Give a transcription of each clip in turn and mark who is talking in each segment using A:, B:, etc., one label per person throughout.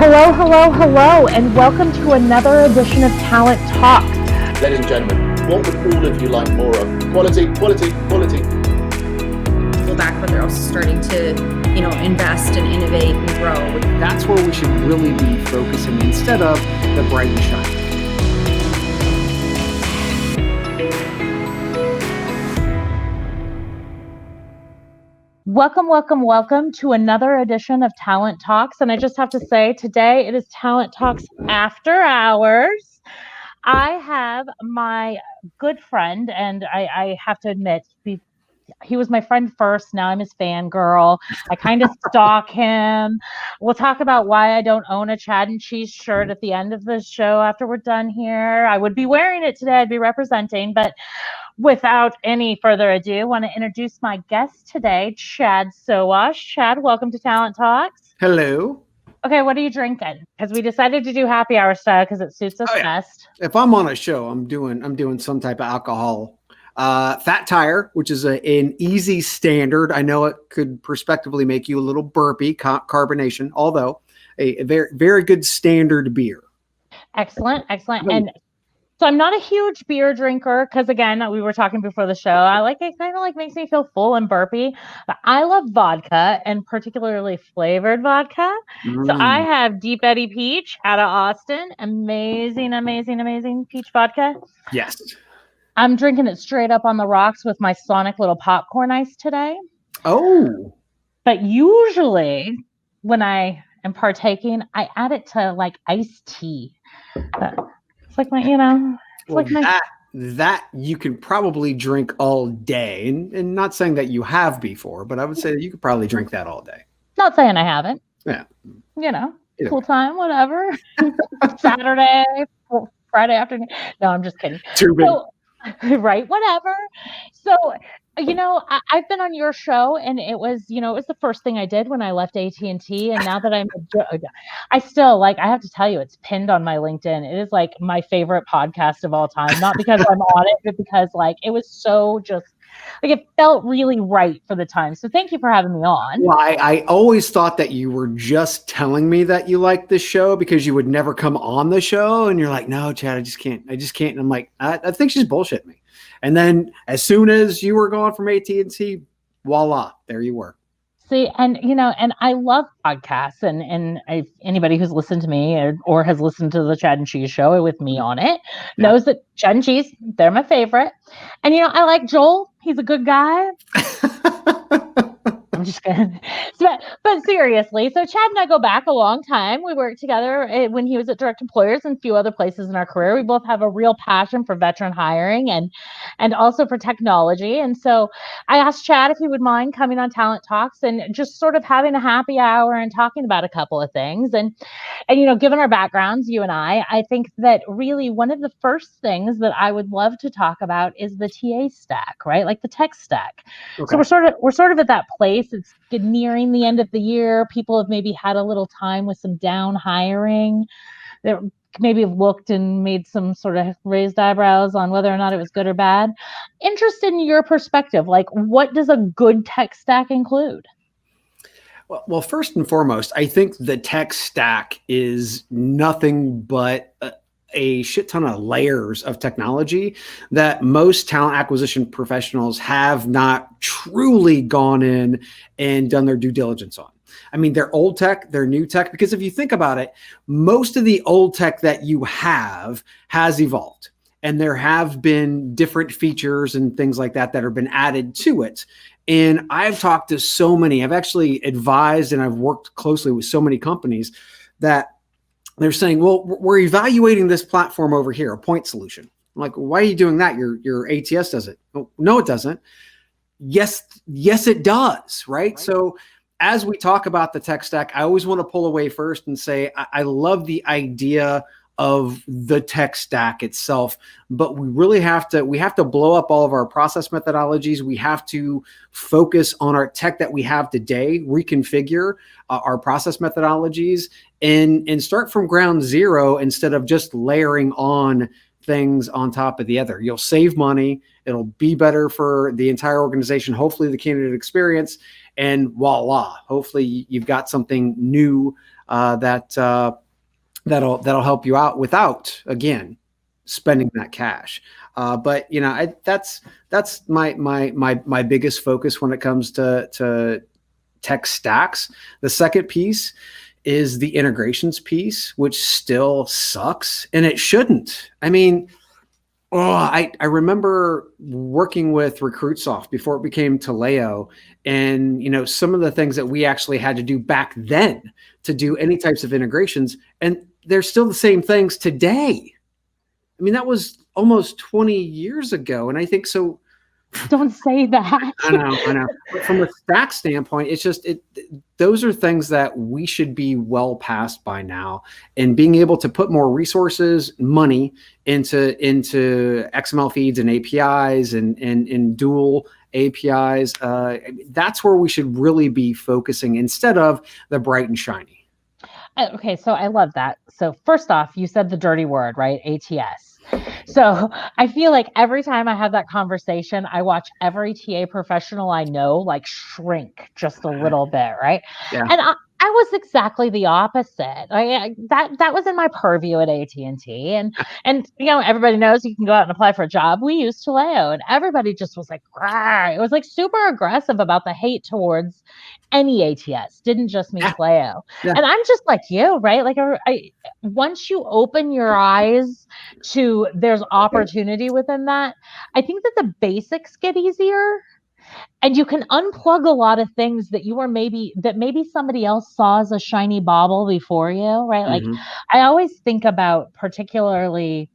A: Hello, hello, hello, and welcome to another edition of Talent Talk.
B: Ladies and gentlemen, what would all of you like more of? Quality, quality, quality.
C: Go back, but they're also starting to, invest and innovate and grow.
D: That's where we should really be focusing instead of the bright and shiny.
A: Welcome, welcome, welcome to another edition of Talent Talks. And I just have to say, today it is Talent Talks After Hours. I have my good friend, and I have to admit, he was my friend first. Now I'm his fangirl. I kind of stalk him. We'll talk about why I don't own a Chad and Cheese shirt at the end of the show after we're done here. I would be wearing it today. I'd be representing, but without any further ado, I want to introduce my guest today, Chad Sowash. Chad, welcome to Talent Talks.
D: Hello.
A: Okay, what are you drinking? Because we decided to do happy hour style because it suits us best.
D: If I'm on a show, I'm doing some type of alcohol. Fat Tire, which is an easy standard. I know it could prospectively make you a little burpy, carbonation, although a very, very good standard beer.
A: Excellent. And so I'm not a huge beer drinker because, again, we were talking before the show. I like it, kind of like makes me feel full and burpy. But I love vodka, and particularly flavored vodka. So I have Deep Eddy Peach out of Austin. Amazing, amazing, amazing peach vodka.
D: Yes.
A: I'm drinking it straight up on the rocks with my Sonic little popcorn ice today.
D: Oh.
A: But usually when I am partaking, I add it to like iced tea. It's like
D: that you can probably drink all day. And not saying that you have before, but I would say that you could probably drink that all day.
A: Not saying I haven't.
D: Yeah.
A: Cool time, whatever. Saturday, Friday afternoon. No, I'm just kidding. Right, whatever. So, I've been on your show, and it was the first thing I did when I left AT&T. And now that I still I have to tell you, it's pinned on my LinkedIn. It is like my favorite podcast of all time. Not because I'm on it, but because it was so just it felt really right for the time. So thank you for having me on.
D: Well, I always thought that you were just telling me that you liked this show because you would never come on the show. And you're like, no, Chad, I just can't. And I'm like, I think she's bullshitting me. And then as soon as you were gone from AT&T, voila, there you were.
A: See, and I love podcasts, and anybody who's listened to me or has listened to the Chad and Cheese show with me on it knows that Chad and Cheese, they're my favorite. And I like Joel. He's a good guy. I'm just kidding. But seriously, so Chad and I go back a long time. We worked together when he was at Direct Employers and a few other places in our career. We both have a real passion for veteran hiring and also for technology. And so I asked Chad if he would mind coming on Talent Talks and just sort of having a happy hour and talking about a couple of things. And given our backgrounds, you and I think that really one of the first things that I would love to talk about is the TA stack, right? Like the tech stack. Okay. So we're sort of at that place. It's nearing the end of the year. People have maybe had a little time with some down hiring. They maybe have looked and made some sort of raised eyebrows on whether or not it was good or bad. Interested in your perspective, what does a good tech stack include?
D: Well, first and foremost, I think the tech stack is nothing but a shit ton of layers of technology that most talent acquisition professionals have not truly gone in and done their due diligence on. I mean, they're old tech, they're new tech, because if you think about it, most of the old tech that you have has evolved. And there have been different features and things like that have been added to it. And I've talked to so many, I've actually advised and I've worked closely with so many companies that they're saying, well, we're evaluating this platform over here, a point solution. I'm like, why are you doing that? Your ATS does it. Oh, no, it doesn't. Yes, it does, right? So as we talk about the tech stack, I always want to pull away first and say, I love the idea of the tech stack itself, but we really have to blow up all of our process methodologies. We have to focus on our tech that we have today, reconfigure our process methodologies and start from ground zero instead of just layering on things on top of the other. You'll save money. It'll be better for the entire organization, hopefully the candidate experience, and voila, hopefully you've got something new that'll help you out without, again, spending that cash. But that's my biggest focus when it comes to tech stacks. The second piece is the integrations piece, which still sucks, and it shouldn't. I mean, I remember working with RecruitSoft before it became Taleo, and some of the things that we actually had to do back then to do any types of integrations, and they're still the same things today. I mean, that was almost 20 years ago, and I think so.
A: Don't say that.
D: I know. But from a stack standpoint, it's just those are things that we should be well past by now, and being able to put more resources, money into XML feeds and APIs and dual APIs. That's where we should really be focusing instead of the bright and shiny.
A: Okay, so I love that. So first off, you said the dirty word, right? ATS. So I feel like every time I have that conversation, I watch every TA professional I know like shrink just a little bit, right?
D: Yeah.
A: And I was exactly the opposite. That was in my purview at AT&T, and everybody knows you can go out and apply for a job. We used Taleo, and everybody just was like, Rawr. It was like super aggressive about the hate towards any ATS. Didn't just mean Taleo.
D: Yeah.
A: And I'm just like you, right? Like once you open your eyes to there's opportunity within that, I think that the basics get easier. And you can unplug a lot of things that maybe somebody else saw as a shiny bauble before you, right? Like I always think about particularly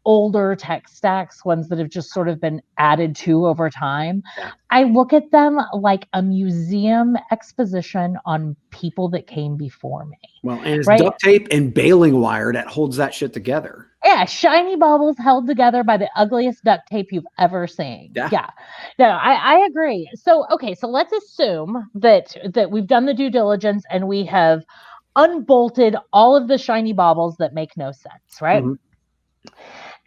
A: older tech stacks, ones that have just sort of been added to over time.
D: Yeah.
A: I look at them like a museum exposition on people that came before me.
D: Well, and it's duct tape and baling wire that holds that shit together.
A: Yeah, shiny bubbles held together by the ugliest duct tape you've ever seen. Yeah. No, I agree. So, okay, so let's assume that we've done the due diligence and we have unbolted all of the shiny baubles that make no sense, right?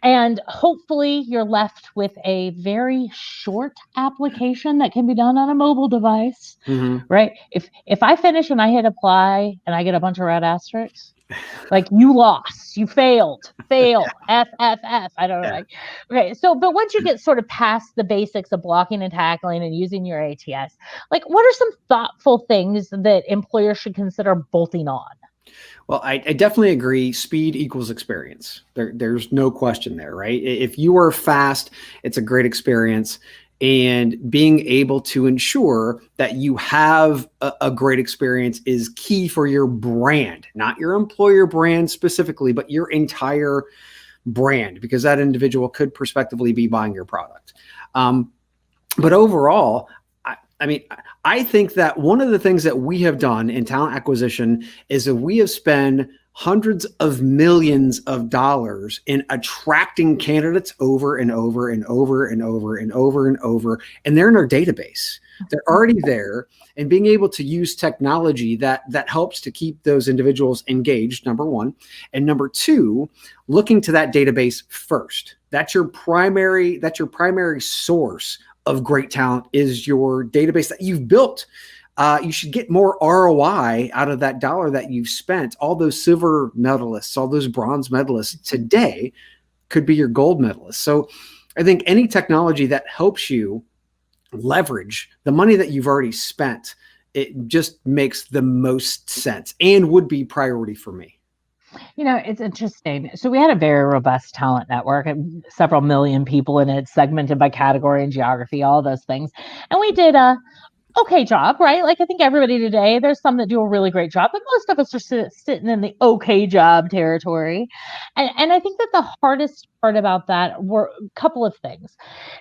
A: And hopefully you're left with a very short application that can be done on a mobile device, right? If I finish and I hit apply and I get a bunch of red asterisks, like you lost, you failed, fail, F. I don't know. Okay. So, but once you get sort of past the basics of blocking and tackling and using your ATS, like what are some thoughtful things that employers should consider bolting on?
D: Well, I definitely agree. Speed equals experience. There's no question there, right? If you are fast, it's a great experience. And being able to ensure that you have a great experience is key for your brand, not your employer brand specifically, but your entire brand, because that individual could prospectively be buying your product. But overall, I think that one of the things that we have done in talent acquisition is that we have spent hundreds of millions of dollars in attracting candidates over and over and over and over and over and over, and they're in our database. They're already there, and being able to use technology that helps to keep those individuals engaged, number one, and number two, looking to that database first. That's your primary source of great talent is your database that you've built. You should get more ROI out of that dollar that you've spent. All those silver medalists, all those bronze medalists today could be your gold medalists. So I think any technology that helps you leverage the money that you've already spent, it just makes the most sense and would be priority for me.
A: It's interesting. So we had a very robust talent network, several million people in it, segmented by category and geography, all those things. And we did a okay job, right? Like I think everybody today, there's some that do a really great job, but most of us are sitting in the okay job territory. And I think that the hardest part about that were a couple of things.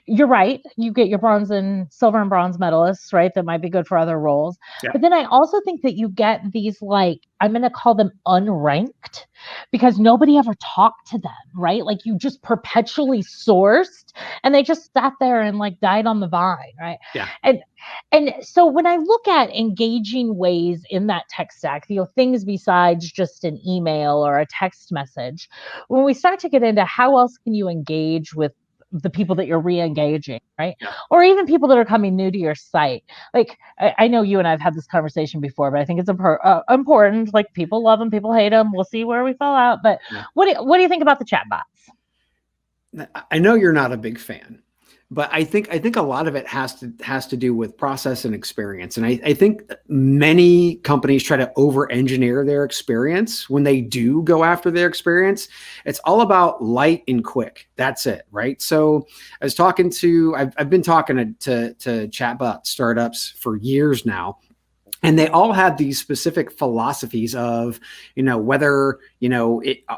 A: You're right. You get your silver and bronze medalists, right? That might be good for other roles. Yeah. But then I also think that you get these, like, I'm going to call them unranked, because nobody ever talked to them, right? Like you just perpetually sourced and they just sat there and like died on the vine, right?
D: Yeah.
A: And so when I look at engaging ways in that tech stack, things besides just an email or a text message, when we start to get into how else can you engage with the people that you're re-engaging, right? Yeah. Or even people that are coming new to your site. Like, I know you and I've had this conversation before, but I think it's important. Like, people love them, people hate them. We'll see where we fall out. But what do you think about the chatbots?
D: I know you're not a big fan, but I think a lot of it has to do with process and experience. And I think many companies try to over-engineer their experience when they do go after their experience. It's all about light and quick. That's it, right? So I was talking to, I've been talking to chatbot startups for years now. And they all have these specific philosophies of, whether,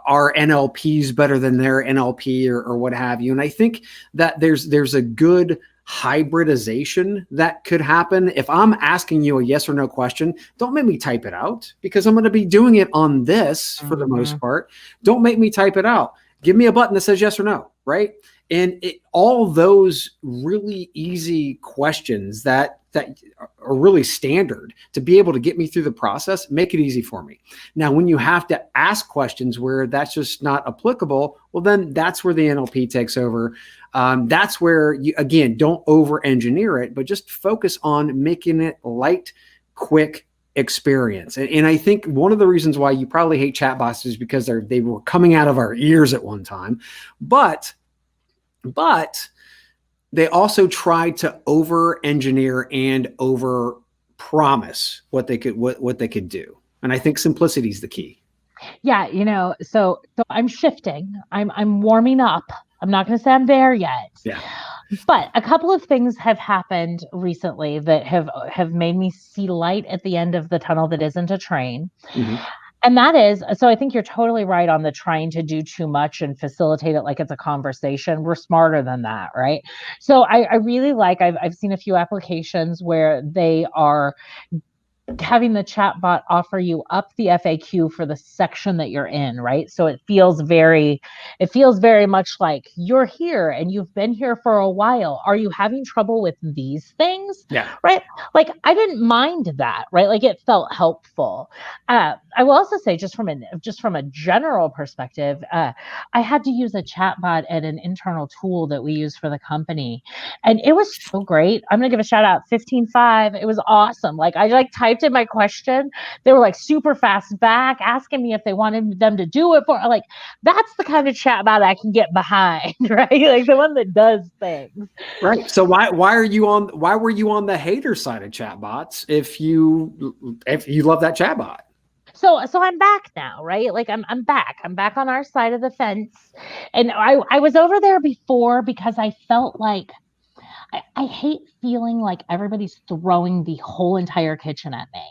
D: our NLP is better than their NLP or what have you. And I think that there's a good hybridization that could happen. If I'm asking you a yes or no question, don't make me type it out, because I'm going to be doing it on this for the most part. Don't make me type it out. Give me a button that says yes or no, right? And all those really easy questions that are really standard to be able to get me through the process, make it easy for me. Now, when you have to ask questions where that's just not applicable, well, then that's where the NLP takes over. That's where you, again, don't over-engineer it, but just focus on making it light, quick experience. And I think one of the reasons why you probably hate chatbots is because they were coming out of our ears at one time, but they also tried to over-engineer and over-promise what they could do. And I think simplicity is the key.
A: Yeah, so I'm shifting. I'm warming up. I'm not going to say I'm there yet.
D: Yeah.
A: But a couple of things have happened recently that have made me see light at the end of the tunnel that isn't a train. Mm-hmm. And that is, so I think you're totally right on the trying to do too much and facilitate it like it's a conversation. We're smarter than that, right? So I really like, I've seen a few applications where they are having the chatbot offer you up the FAQ for the section that you're in, right? So it feels very much like you're here and you've been here for a while. Are you having trouble with these things?
D: Yeah.
A: Right. Like, I didn't mind that, right? Like, it felt helpful. I will also say, just from a general perspective, I had to use a chatbot at an internal tool that we use for the company, and it was so great. I'm gonna give a shout out. 15.5. It was awesome. Like, I typed in my question. They were like super fast back, asking me if they wanted them to do it for. Like, that's the kind of chatbot I can get behind, right? Like, the one that does things.
D: Right. So why were you on the hater side of chatbots if you love that chatbot?
A: So I'm back now, right? Like, I'm back. I'm back on our side of the fence. And I was over there before because I felt like I hate feeling like everybody's throwing the whole entire kitchen at me,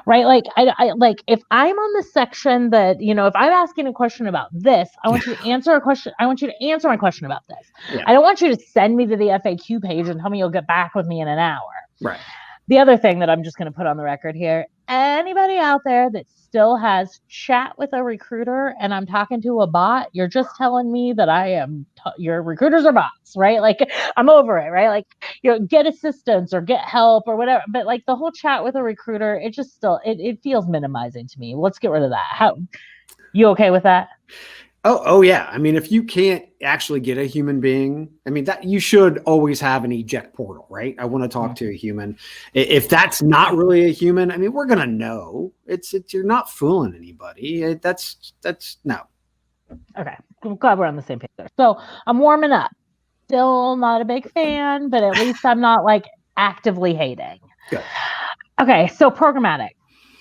A: right? Like, I like, if I'm on the section that, if I'm asking a question about this, I want you to answer a question. I want you to answer my question about this. Yeah. I don't want you to send me to the FAQ page and tell me you'll get back with me in an hour.
D: Right.
A: The other thing that I'm just going to put on the record here, anybody out there that still has chat with a recruiter and I'm talking to a bot, you're just telling me that your recruiters are bots, right? Like, I'm over it, right? Like, get assistance or get help or whatever. But like, the whole chat with a recruiter, it just still, it feels minimizing to me. Let's get rid of that. You okay with that?
D: Oh yeah. I mean, if you can't actually get a human being, I mean, that you should always have an eject portal, right? I want to talk to a human. If that's not really a human, I mean, we're gonna know. It's you're not fooling anybody. That's no.
A: Okay, I'm glad we're on the same page there. So I'm warming up. Still not a big fan, but at least I'm not like actively hating.
D: Good.
A: Okay, so programmatic.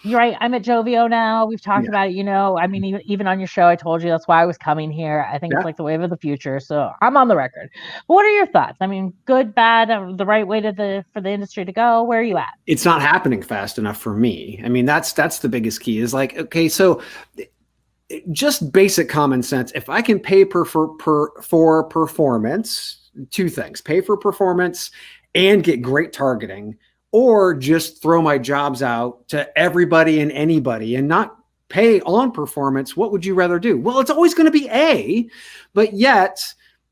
A: You're right. I'm at Joveo now. We've talked about it. I mean, even on your show, I told you that's why I was coming here. I think it's like the wave of the future. So I'm on the record. But what are your thoughts? I mean, good, bad, the right way for the industry to go? Where are you at?
D: It's not happening fast enough for me. I mean, that's the biggest key is like, okay, so just basic common sense. If I can pay for performance, two things: pay for performance and get great targeting, or just throw my jobs out to everybody and anybody and not pay on performance, what would you rather do? Well, it's always going to be A, but yet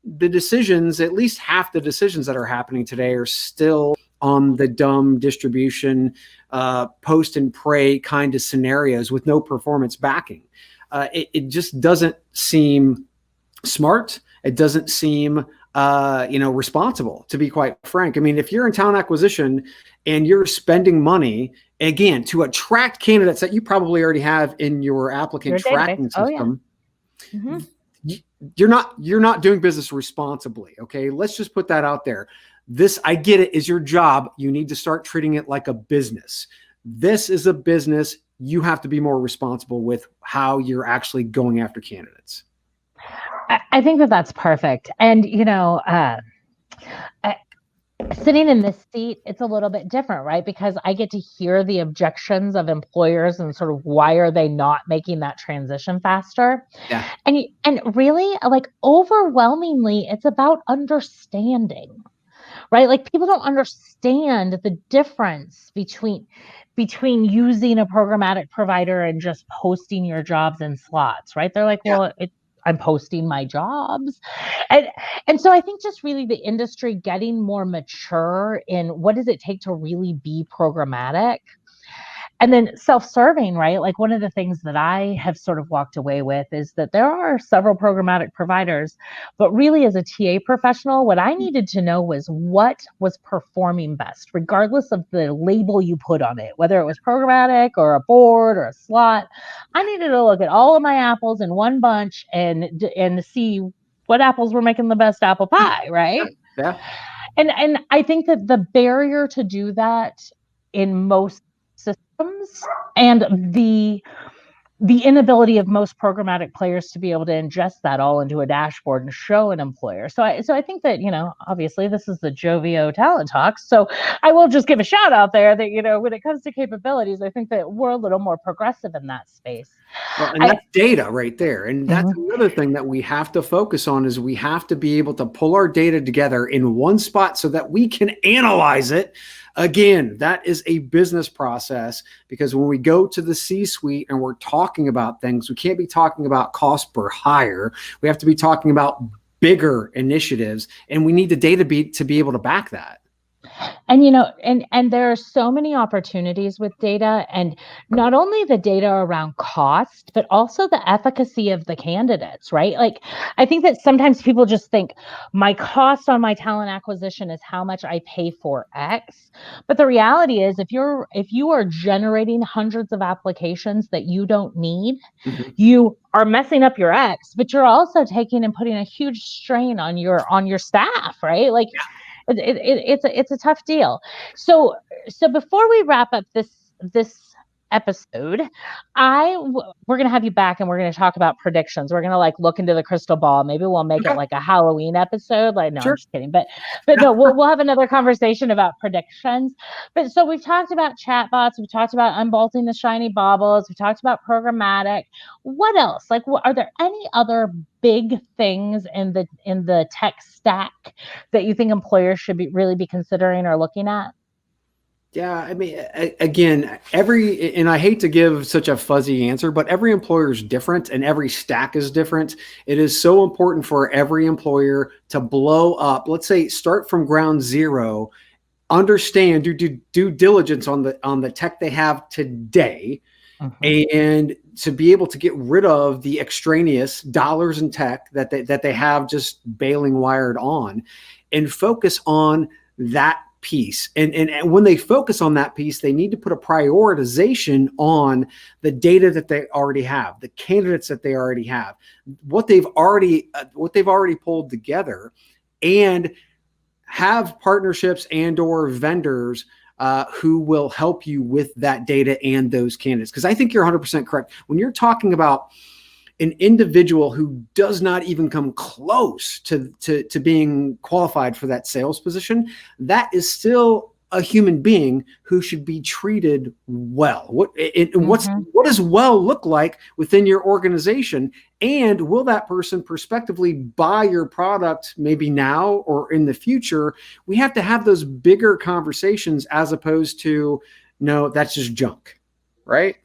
D: the decisions, at least half the decisions that are happening today, are still on the dumb distribution, post and pray kind of scenarios with no performance backing. It just doesn't seem smart. It doesn't seem responsible, to be quite frank. I mean, if you're in talent acquisition and you're spending money, again, to attract candidates that you probably already have in your applicant tracking system, you're not doing business responsibly. Okay. Let's just put that out there. This, I get it, is your job. You need to start treating it like a business. This is a business. You have to be more responsible with how you're actually going after candidates.
A: I think that that's perfect. And, sitting in this seat, it's a little bit different, right? Because I get to hear the objections of employers and sort of why are they not making that transition faster?
D: Yeah.
A: And really, like, overwhelmingly, it's about understanding, right? Like, people don't understand the difference between using a programmatic provider and just posting your jobs in slots, right? They're like, well, I'm posting my jobs. And so I think just really the industry getting more mature in what does it take to really be programmatic. And then self-serving, right? Like, one of the things that I have sort of walked away with is that there are several programmatic providers, but really as a TA professional, what I needed to know was what was performing best, regardless of the label you put on it, whether it was programmatic or a board or a slot. I needed to look at all of my apples in one bunch and see what apples were making the best apple pie, right?
D: Yeah.
A: And I think that the barrier to do that in most systems and the inability of most programmatic players to be able to ingest that all into a dashboard and show an employer. So I think that, obviously this is the Joveo Talent Talks. So I will just give a shout out there that, when it comes to capabilities, I think that we're a little more progressive in that space.
D: Well, and that's data right there. And that's another thing that we have to focus on is we have to be able to pull our data together in one spot so that we can analyze it. Again, that is a business process, because when we go to the C-suite and we're talking about things, we can't be talking about cost per hire. We have to be talking about bigger initiatives, and we need the data to be able to back that.
A: And, and there are so many opportunities with data, and not only the data around cost, but also the efficacy of the candidates, right? Like, I think that sometimes people just think my cost on my talent acquisition is how much I pay for X. But the reality is, if you are generating hundreds of applications that you don't need, you are messing up your X, but you're also taking and putting a huge strain on your staff, right? Like, it's a tough deal. So before we wrap up this episode, we're going to have you back and we're going to talk about predictions. We're going to look into the crystal ball. Maybe we'll make it like a Halloween episode. No, sure. I'm just kidding. But no, we'll have another conversation about predictions. But so we've talked about chatbots. We've talked about unbolting the shiny baubles. We talked about programmatic. What else? Are there any other big things in the tech stack that you think employers should really be considering or looking at?
D: Yeah, I mean, again, and I hate to give such a fuzzy answer, but every employer is different and every stack is different. It is so important for every employer to blow up. Let's say start from ground zero, understand, do due diligence on the tech they have today, and to be able to get rid of the extraneous dollars and tech that they have just bailing wired on, and focus on that piece. And when they focus on that piece, they need to put a prioritization on the data that they already have, the candidates that they already have, what they've already pulled together, and have partnerships and/or vendors who will help you with that data and those candidates. Because I think you're 100% correct. When you're talking about an individual who does not even come close to being qualified for that sales position, that is still a human being who should be treated well. What does well look like within your organization? And will that person prospectively buy your product maybe now or in the future? We have to have those bigger conversations as opposed to, no, that's just junk, right?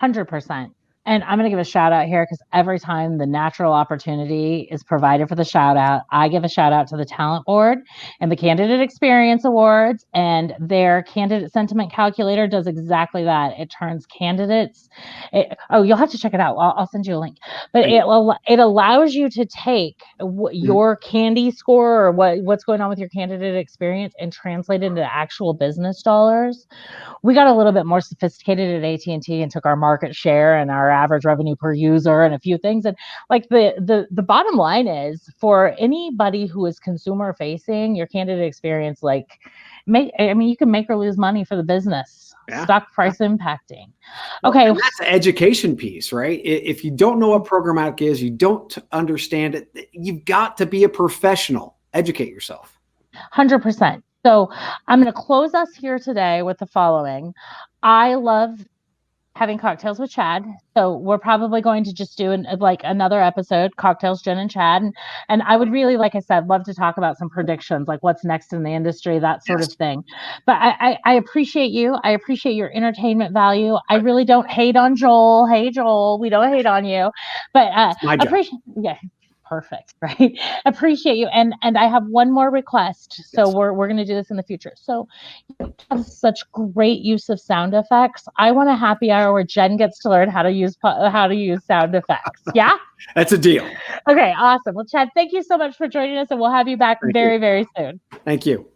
A: 100%. And I'm going to give a shout out here because every time the natural opportunity is provided for the shout out, I give a shout out to the Talent Board and the Candidate Experience Awards, and their candidate sentiment calculator does exactly that. It turns candidates. You'll have to check it out. I'll send you a link. But it allows you to take your Candy score or what's going on with your candidate experience and translate it into actual business dollars. We got a little bit more sophisticated at AT&T and took our market share and our average revenue per user and a few things. And like the bottom line is, for anybody who is consumer facing, your candidate experience, you can make or lose money for the business. Yeah. Stock price impacting. Okay.
D: Well, that's the education piece, right? If you don't know what programmatic is, you don't understand it, you've got to be a professional. Educate yourself.
A: 100%. So I'm going to close us here today with the following. I love having cocktails with Chad. So we're probably going to just do another episode, Cocktails, Jenn and Chad. And I would really, like I said, love to talk about some predictions, like what's next in the industry, that sort of thing. But I appreciate you. I appreciate your entertainment value. I really don't hate on Joel. Hey, Joel, we don't hate on you. But yeah. Perfect, right? Appreciate you. And I have one more request. So we're going to do this in the future. So you have such great use of sound effects. I want a happy hour where Jenn gets to learn how to use sound effects. Yeah?
D: That's a deal.
A: Okay, awesome. Well, Chad, thank you so much for joining us, and we'll have you back very, very soon.
D: Thank you.